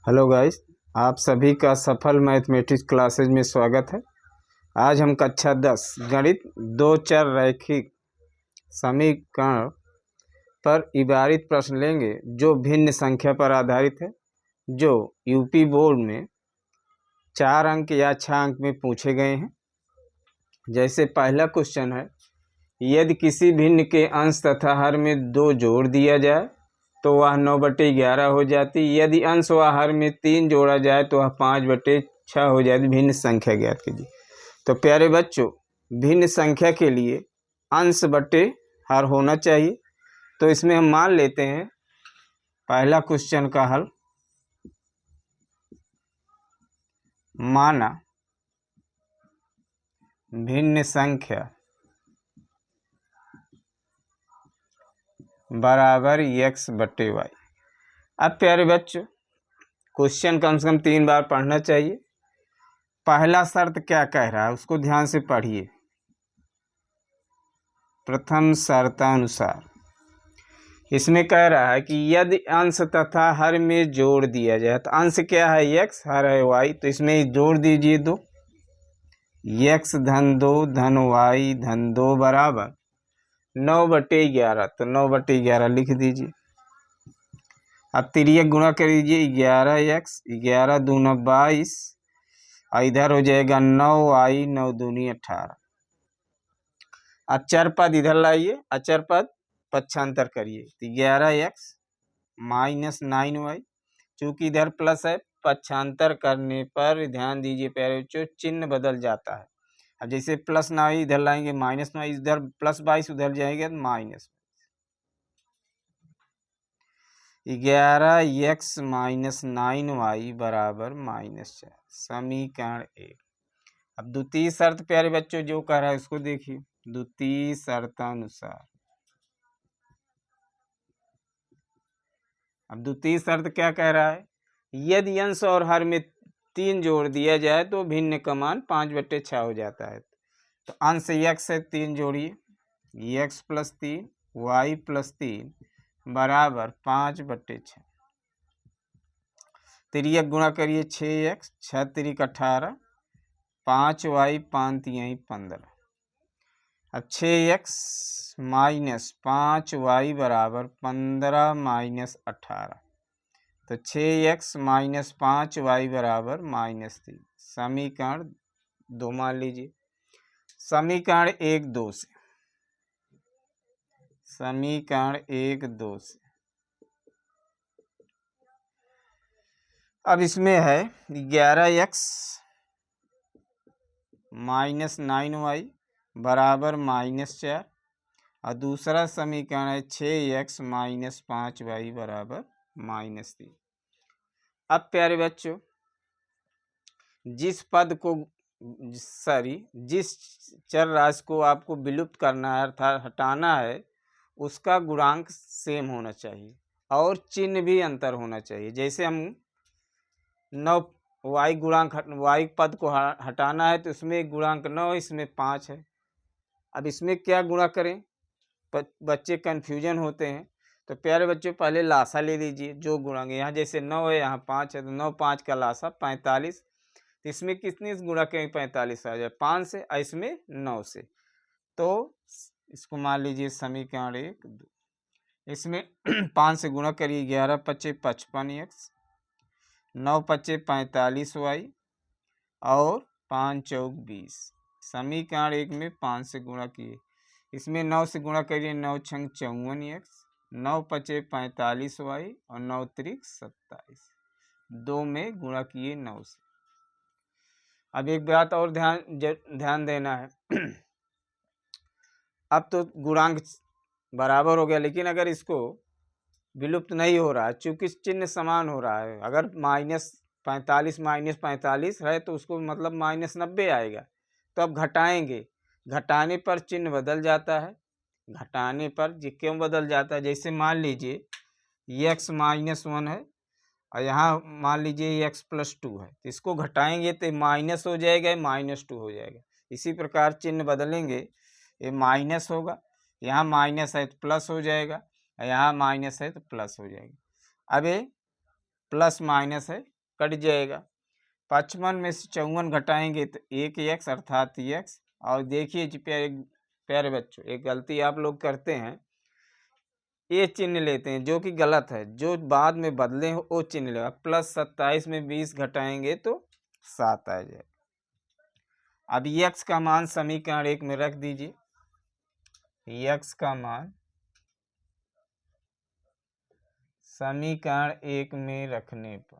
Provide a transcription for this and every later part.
Hello guys, आप सभी का सफल मैथमेटिक्स क्लासेज में स्वागत है। आज हम कक्षा 10 गणित दो चर रैखिक समीकरण पर इबारित प्रश्न लेंगे जो भिन्न संख्या पर आधारित है, जो यूपी बोर्ड में 4 अंक या 6 अंक में पूछे गए हैं। जैसे पहला क्वेश्चन है, यदि किसी भिन्न के अंश तथा हर में 2 जोड़ दिया जाए तो वह 9/11 हो जाती। यदि अंश व हर में 3 जोड़ा जाए तो वह 5/6 हो जाती। भिन्न संख्या ज्ञात कीजिए। तो प्यारे बच्चों, भिन्न संख्या के लिए अंश बटे हर होना चाहिए। तो इसमें हम मान लेते हैं पहला क्वेश्चन का हल। माना भिन्न संख्या बराबर x/y। अब प्यारे बच्चों, क्वेश्चन कम से कम 3 बार पढ़ना चाहिए। पहला शर्त क्या कह रहा है उसको ध्यान से पढ़िए। प्रथम शर्तानुसार इसमें कह रहा है कि यदि अंश तथा हर में जोड़ दिया जाए, तो अंश क्या है x, हर है y, तो इसमें जोड़ दीजिए 2। x धन 2 धन y धन 2 बराबर 9/11। तो 9/11 लिख दीजिए। अब तिर्यक गुणा कर दीजिए। 11x 11 दूना 22, इधर हो जाएगा 9y 9 दूनी 18। अचर पद इधर लाइए, अचर पद पक्षांतर करिए। तो 11x माइनस 9y, चूंकि इधर प्लस है, पक्षांतर करने पर ध्यान दीजिए प्यारे बच्चों, चिन्ह बदल जाता है। अब जैसे प्लस 9 इधर लाएंगे माइनस 9, इधर प्लस 22 उधर जाएगा तो माइनस 11x माइनस 9y बराबर -4। समीकरण 1। अब द्वितीय शर्त प्यारे बच्चों जो कह रहा है उसको देखिए। द्वितीय शर्तानुसार, अब द्वितीय शर्त क्या कह रहा है, यदि अंश और हर में 3 जोड़ दिया जाए तो भिन्न का मान 5/6 हो जाता है। तो अंश x है 3 जोड़िए, x + 3 y + 3 बराबर 5/6। तिर्यक गुणा करिए। 6x 6 तिरिक 18, 5y 5 तिहाई 15। अब 6x माइनस 5y बराबर 15 माइनस 18। तो 6x माइनस 5y बराबर -3। समीकरण 2 मान लीजिए। समीकरण 1 2 से, समीकरण 1 2 से अब इसमें है 11x माइनस 9y बराबर -4, और दूसरा समीकरण है 6x माइनस 5y बराबर -3। अब प्यारे बच्चों, जिस पद को जिस चर राशि को आपको विलुप्त करना है अर्थात हटाना है, उसका गुणांक सेम होना चाहिए और चिन्ह भी अंतर होना चाहिए। जैसे हम 9 y गुणांक y पद को हटाना है तो इसमें गुणांक 9, इसमें 5 है। अब इसमें क्या गुणा करें, बच्चे कन्फ्यूजन होते हैं। तो प्यारे बच्चों, पहले लासा ले लीजिए जो गुणांक, यहाँ जैसे 9 है यहाँ 5 है, तो 9 5 का लासा 45। तो इसमें कितने से गुणा करेंगे, 45 आ जाए 5 से, और इसमें 9 से। तो इसको मान लीजिए समीकरण 1 2। इसमें 5 से गुणा करिए। 11 × 5 = 55x, 9 × 5 = 45y और 5 × 4 = 20। समीकरण 1 में 5 से गुणा किए। इसमें 9 से गुणा करिए। 9 × 6 = 54x, 9 × 5 = 45y और 9 × 3 = 27। 2 में गुणा किए 9 से। अब एक बात और ध्यान देना है। अब तो गुणांक बराबर हो गया, लेकिन अगर इसको विलुप्त नहीं हो रहा है, चूंकि चिन्ह समान हो रहा है, अगर -45 -45 है तो उसको मतलब -90 आएगा। तो अब घटाएंगे, घटाने पर चिन्ह बदल जाता है। घटाने पर क्यों बदल जाता है, जैसे मान लीजिए x -1 है और यहाँ मान लीजिए x + 2 है, तो इसको घटाएंगे तो माइनस हो जाएगा, -2 हो जाएगा। इसी प्रकार चिन्ह बदलेंगे, ये माइनस होगा, यहाँ माइनस है तो प्लस हो जाएगा, यहाँ माइनस है तो प्लस हो जाएगा। अब ये प्लस माइनस है कट जाएगा। 55 में से 54 घटाएंगे तो 1x अर्थात x। और देखिए जी प्यारे बच्चों, एक गलती आप लोग करते हैं, ये चिन्ह लेते हैं जो कि गलत है। जो बाद में बदले हो वो चिन्ह लेगा। +27 में 20 घटाएंगे तो 7 आ जाएगा। अब x का मान समीकरण 1 में रख दीजिए। x का मान समीकरण 1 में रखने पर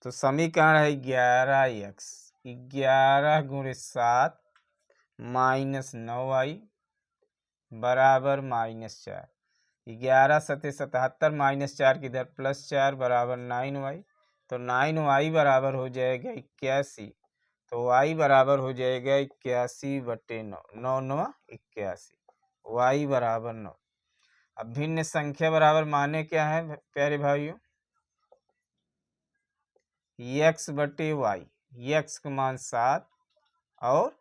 तो समीकरण है 11x, 11 × 7 -9y बराबर -4। 11 सते 77 -4 की इधर +4 बराबर 9y। तो 9y बराबर हो जाएगा 81। तो y बराबर हो जाएगा 81/9, 9 9 81, y बराबर 9। अब भिन्न संख्या बराबर माने क्या है प्यारे भाइयों? x/y, x का मान 7 और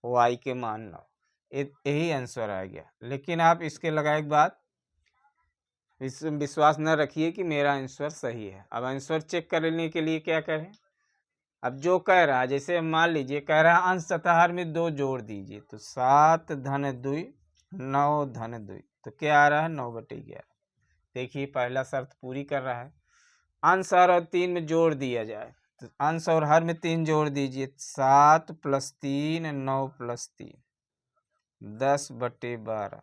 y के मान 9। यही आंसर आ गया। लेकिन आप इसके लगा एक बात, विश्वास न रखिए कि मेरा आंसर सही है। अब आंसर चेक करने के लिए क्या करें? अब जो कह रहा है, जैसे मान लीजिए कह रहा है अंश तथा हर में 2 जोड़ दीजिए, तो 7 धन 2 9 धन 2, तो क्या आ रहा है 9/11। देखिए पहला शर्त पूरी कर रहा है। अंश और 3 में जोड़ दिया जाए, तो अंश और हर में 3 जोड़ दीजिए, 7 + 3 9 + 3 10/12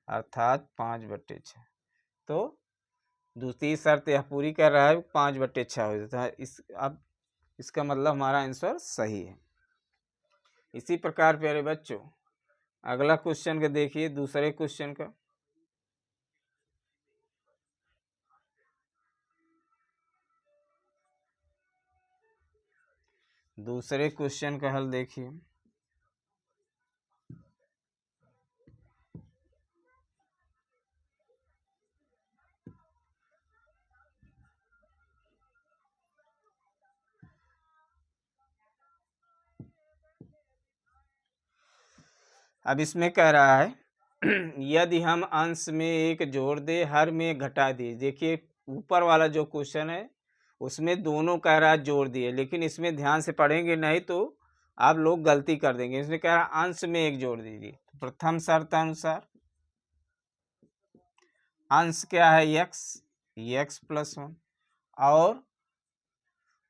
अर्थात 5/6। तो दूसरी शर्त यह पूरी कर रहा है 5/6 हो जाता है। अब इसका मतलब हमारा आंसर सही है। इसी प्रकार प्यारे बच्चों अगला क्वेश्चन का देखिए, दूसरे क्वेश्चन का। दूसरे क्वेश्चन का हल देखिए। अब इसमें कह रहा है यदि हम अंश में 1 जोड़ दे, हर में घटा दिए। देखिए ऊपर वाला जो क्वेश्चन है उसमें दोनों कह रहा है जोड़ दिए, लेकिन इसमें ध्यान से पढ़ेंगे नहीं तो आप लोग गलती कर देंगे। इसमें कह रहा है अंश में 1 जोड़ दीजिए। प्रथम शर्त अनुसार अंश क्या है x, x + 1, और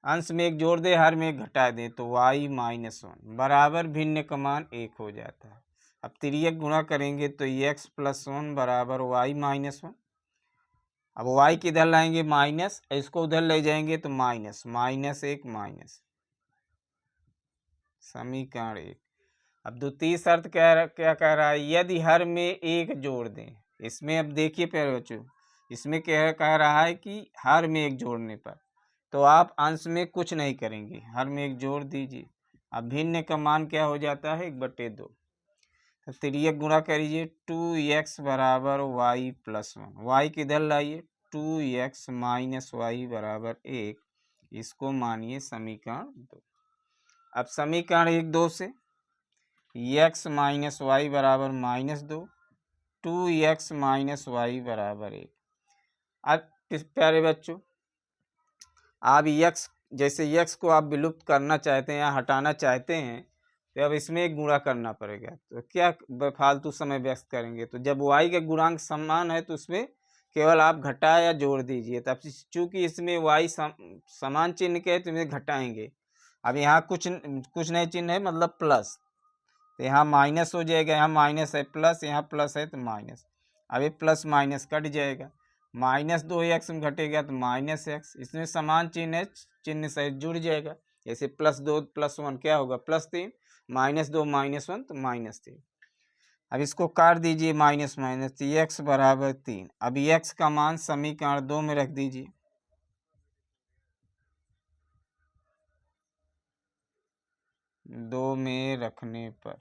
अंश में 1 जोड़ दे, हर में 1 घटा दें तो y - 1 बराबर भिन्न का मान 1 हो जाता है। अब तिर्यक गुणा करेंगे तो x + 1 बराबर y - 1। अब y किधर लाएंगे माइनस, इसको उधर ले जाएंगे तो माइनस, -1 समीकरण 1। अब द्वितीय शर्त क्या कह रहा है? यदि हर में 1 जोड़ दें। इसमें अब देखिए प्यारे बच्चों, इसमें क्या कह रहा है कि हर में 1 जोड़ने पर तो आप अंश में कुछ नहीं करेंगे, हर में 1 जोड़ दीजिए। अब भिन्न का मान क्या हो जाता है 1/2। तो तिर्यक गुणा करिए 2x बराबर y + 1, y किधर लाइए 2x - y बराबर 1, इसको मानिए समीकरण 2। अब समीकरण 1 2 से x - y बराबर -2, 2x - y बराबर 1। अब प्यारे बच्चों आप x, जैसे x को आप विलुप्त करना चाहते हैं या हटाना चाहते हैं तो अब इसमें एक गुणा करना पड़ेगा। तो क्या फालतू समय व्यस्त करेंगे? तो जब y का गुणांक समान है तो उसमें केवल आप घटा या जोड़ दीजिए। तब चूंकि इसमें y समान चिन्ह के है तो इसमें घटाएंगे। अब यहाँ कुछ नहीं चिन्ह है, मतलब प्लस, तो यहाँ माइनस हो जाएगा। यहाँ माइनस है प्लस, यहाँ प्लस है तो माइनस। अब ये प्लस माइनस कट जाएगा, -2x में घटेगा तो -x। इसमें समान चिन्ह है, चिन्ह सहित जुड़ जाएगा। जैसे +2 + 1 क्या होगा +3, -2 - 1 तो -3। अब इसको काट दीजिए माइनस माइनस, तो x बराबर 3। अब x का मान समीकरण 2 में रख दीजिए। 2 में रखने पर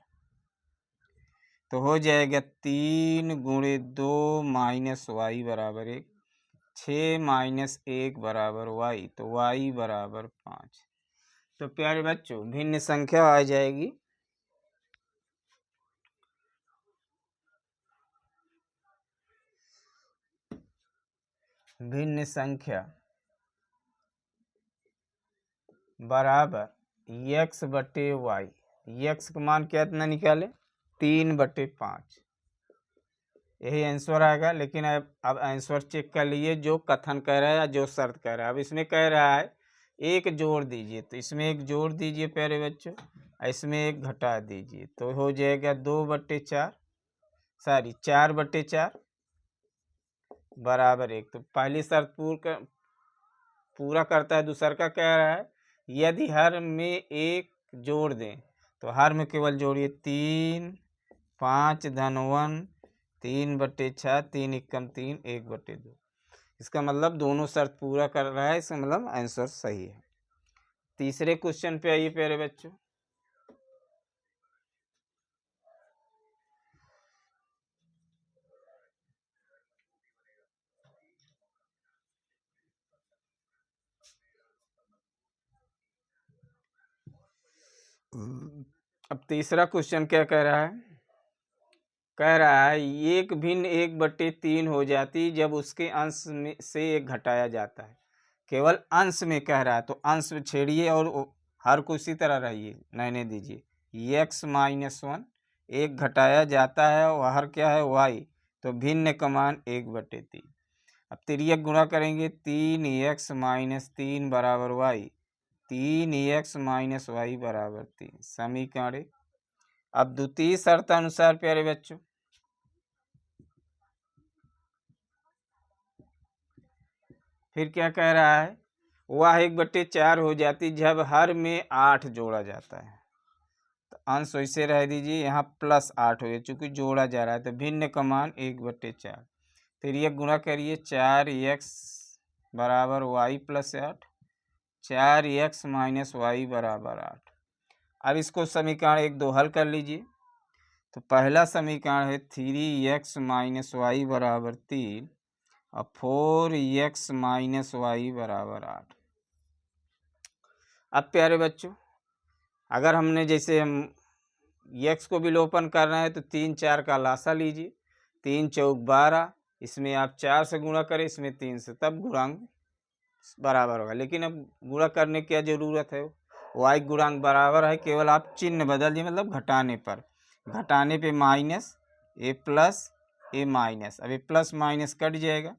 तो हो जाएगा 3 × 2 - y बराबर 1, 6 - 1 बराबर y, तो y बराबर 5। तो प्यारे बच्चों भिन्न संख्या आ जाएगी भिन्न संख्या बराबर x बटे वाई। x का मान कितना निकाले 3/5, यही आंसर आएगा। लेकिन अब आंसर चेक कर लिए जो कथन कह रहा है या जो शर्त कह रहा है। अब इसमें कह रहा है एक जोड़ दीजिए, तो इसमें एक जोड़ दीजिए प्यारे बच्चों, इसमें एक घटा दीजिए, तो हो जाएगा 2/4, सॉरी 4/4 बराबर 1। तो पहली शर्त पूरा करता है। दूसरा का कह रहा है यदि हर में एक जोड़ दें, तो हर में केवल जोड़िए 3, 5 धन 1, 3/6, 3 एकम 3, 1/2। इसका मतलब दोनों शर्त पूरा कर रहा है, इसका मतलब आंसर सही है। तीसरे क्वेश्चन पे आइए प्यारे बच्चों। अब तीसरा क्वेश्चन क्या कह रहा है? कह रहा है एक भिन्न 1/3 हो जाती जब उसके अंश में से एक घटाया जाता है। केवल अंश में कह रहा है, तो अंश में छेड़िए और हर को इसी तरह रहिए, नैने दीजिए। x-1 एक घटाया जाता है और हर क्या है y, तो भिन्न का मान 1/3। अब तिर्यक गुणा करेंगे 3x-3 बराबर y, 3x - y बराबर 3, समीकरण। अब द्वितीय शर्त अनुसार प्यारे बच्चों फिर क्या कह रहा है, वह 1/4 हो जाती जब हर में 8 जोड़ा जाता है। तो अंश वैसे रह दीजिए, यहाँ +8 हो, चूंकि जोड़ा जा रहा है, तो भिन्न का मान 1/4। फिर ये गुणा करिए 4x बराबर y + 8, 4x - y बराबर 8। अब इसको समीकरण 1, 2 हल कर लीजिए। तो पहला समीकरण है 3x - y बराबर 3 और 4x - y बराबर 8। अब प्यारे बच्चों अगर हमने जैसे हम x को विलोपन कर रहे हैं, तो 3 4 का लासा लीजिए, 3 चौक 12, इसमें आप 4 से गुणा करें, इसमें 3 से, तब गुणांक बराबर होगा। लेकिन अब गुणा करने की क्या ज़रूरत है, y गुणांक बराबर है, केवल आप चिन्ह बदल दिए, मतलब घटाने पर, घटाने पे minus a plus a minus, अब ये प्लस माइनस कट जाएगा।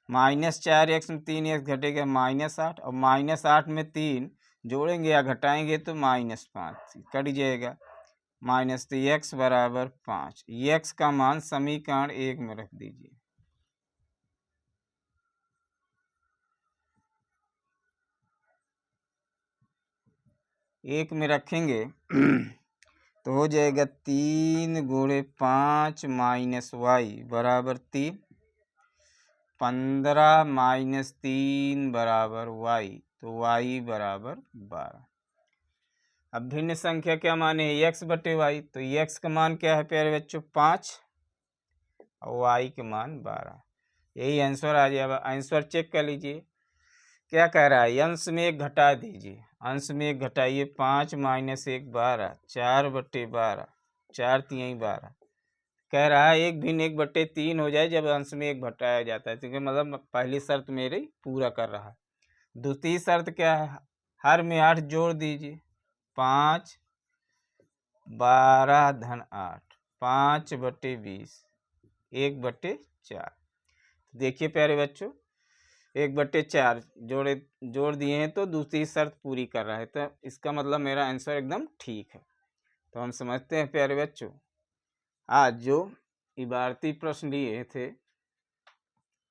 -4x में 3x घटेगा -8, और -8 में 3 जोड़ेंगे या घटाएंगे तो -5 कट जाएगा, माइनस, तो x बराबर 5। x का मान समीकरण 1 में रख दीजिए। एक में रखेंगे तो हो जाएगा 3 × 5 - y बराबर 3, 15 - 3 बराबर y, तो y बराबर 12। अब भिन्न संख्या क्या माने x/y, तो x का मान क्या है प्यारे बच्चों 5 और y का मान 12, यही आंसर आ जाएगा। आंसर चेक कर लीजिए क्या कह रहा है, अंश में एक घटा दीजिए, अंश में एक घटाइए, 5 - 1 12, 4/12, 4 3 12। कह रहा है एक भिन्न 1/3 हो जाए जब अंश में एक घटाया जाता है, क्योंकि मतलब पहली शर्त मेरी पूरा कर रहा है। दूसरी शर्त क्या है, हर में 8 जोड़ दीजिए, 5 12 धन 8, 5/20, 1/4। देखिए प्यारे बच्चों 1/4 जोड़ दिए हैं, तो दूसरी शर्त पूरी कर रहा है, तो इसका मतलब मेरा आंसर एकदम ठीक है। तो हम समझते हैं प्यारे बच्चों आज जो इबारती प्रश्न लिए थे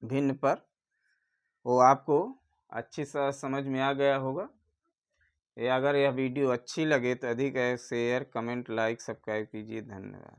भिन्न पर, वो आपको अच्छी सा समझ में आ गया होगा। अगर यह वीडियो अच्छी लगे तो अधिक शेयर, कमेंट, लाइक, सब्सक्राइब कीजिए। धन्यवाद।